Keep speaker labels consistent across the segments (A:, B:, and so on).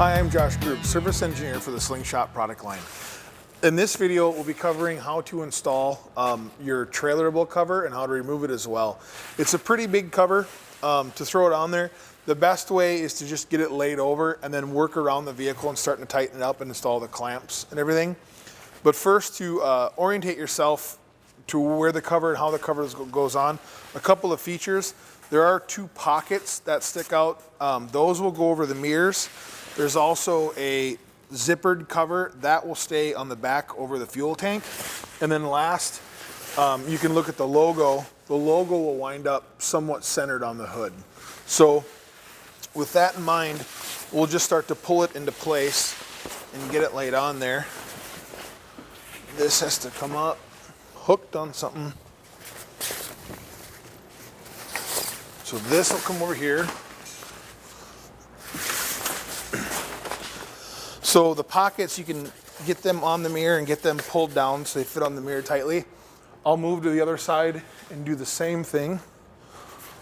A: Hi, I'm Josh Group, service engineer for the Slingshot product line. In this video, we'll be covering how to install your trailerable cover and how to remove it as well. It's a pretty big cover to throw it on there. The best way is to just get it laid over and then work around the vehicle and starting to tighten it up and install the clamps and everything. But first, to orientate yourself to where the cover and how the cover goes on, a couple of features. There are two pockets that stick out. Those will go over the mirrors. There's also a zippered cover that will stay on the back over the fuel tank. And then last, you can look at the logo. The logo will wind up somewhat centered on the hood. So with that in mind, we'll just start to pull it into place and get it laid on there. This has to come up, hooked on something. So this will come over here. So the pockets, you can get them on the mirror and get them pulled down so they fit on the mirror tightly. I'll move to the other side and do the same thing.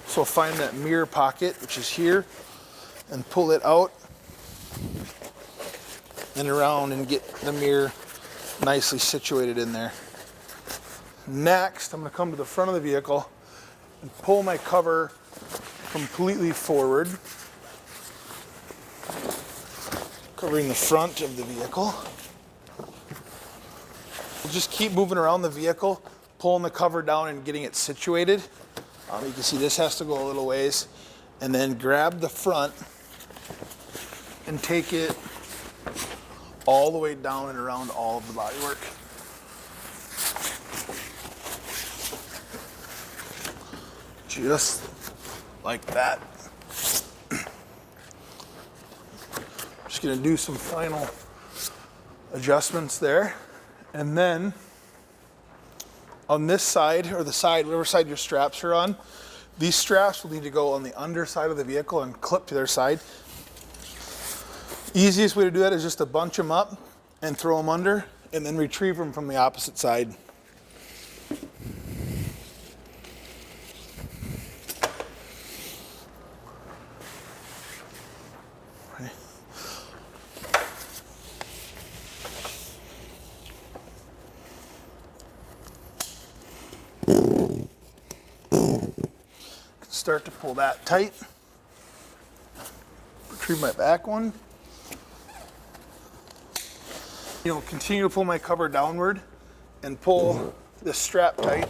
A: So I'll find that mirror pocket, which is here, and pull it out and around and get the mirror nicely situated in there. Next, I'm going to come to the front of the vehicle and pull my cover completely forward, covering the front of the vehicle. We'll just keep moving around the vehicle, pulling the cover down and getting it situated. You can see this has to go a little ways. And then grab the front and take it all the way down and around all of the bodywork. Just like that. Just gonna do some final adjustments there. And then on this side, or the side, whatever side your straps are on, these straps will need to go on the underside of the vehicle and clip to their side. Easiest way to do that is just to bunch them up and throw them under and then retrieve them from the opposite side. Start to pull that tight. Retrieve my back one. Continue to pull my cover downward and pull this strap tight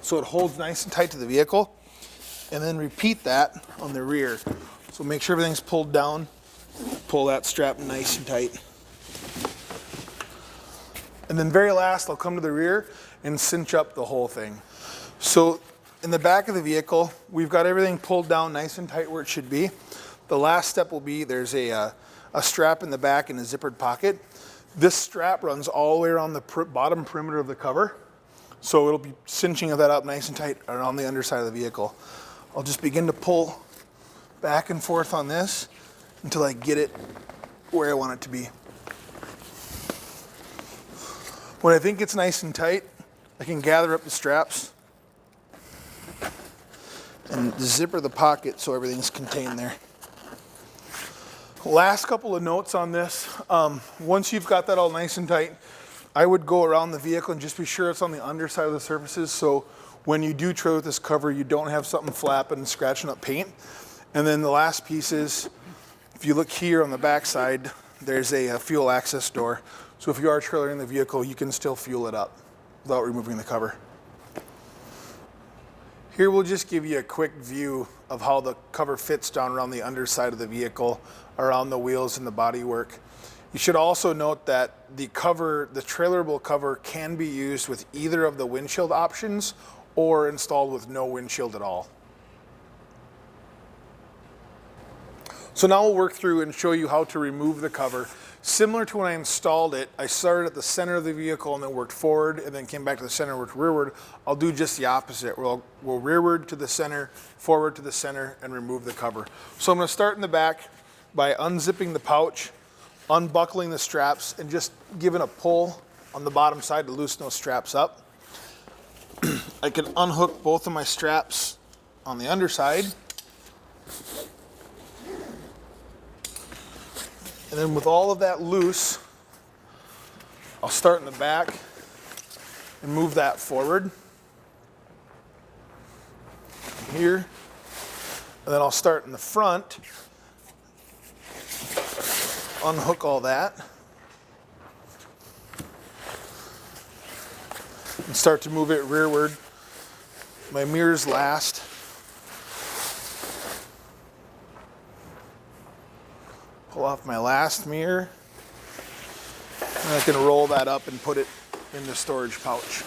A: so it holds nice and tight to the vehicle. And then repeat that on the rear. So make sure everything's pulled down. Pull that strap nice and tight. And then very last, I'll come to the rear and cinch up the whole thing. So in the back of the vehicle, we've got everything pulled down nice and tight where it should be. The last step will be there's a strap in the back in a zippered pocket. This strap runs all the way around the bottom perimeter of the cover. So it'll be cinching that up nice and tight around the underside of the vehicle. I'll just begin to pull back and forth on this until I get it where I want it to be. When I think it's nice and tight, I can gather up the straps and zipper the pocket so everything's contained there. Last couple of notes on this. Once you've got that all nice and tight, I would go around the vehicle and just be sure it's on the underside of the surfaces, so when you do trailer with this cover, you don't have something flapping and scratching up paint. And then the last piece is, if you look here on the back side, there's a fuel access door. So if you are trailering the vehicle, you can still fuel it up without removing the cover. Here we'll just give you a quick view of how the cover fits down around the underside of the vehicle, around the wheels and the bodywork. You should also note that the trailerable cover can be used with either of the windshield options or installed with no windshield at all. So now we'll work through and show you how to remove the cover. Similar to when I installed it, I started at the center of the vehicle and then worked forward and then came back to the center and worked rearward. I'll do just the opposite. We'll rearward to the center, forward to the center, and remove the cover. So I'm going to start in the back by unzipping the pouch, unbuckling the straps, and just giving a pull on the bottom side to loosen those straps up. I can unhook both of my straps on the underside. And then with all of that loose, I'll start in the back and move that forward here. And then I'll start in the front, unhook all that, and start to move it rearward. My mirrors last. Pull off my last mirror. And I can roll that up and put it in the storage pouch.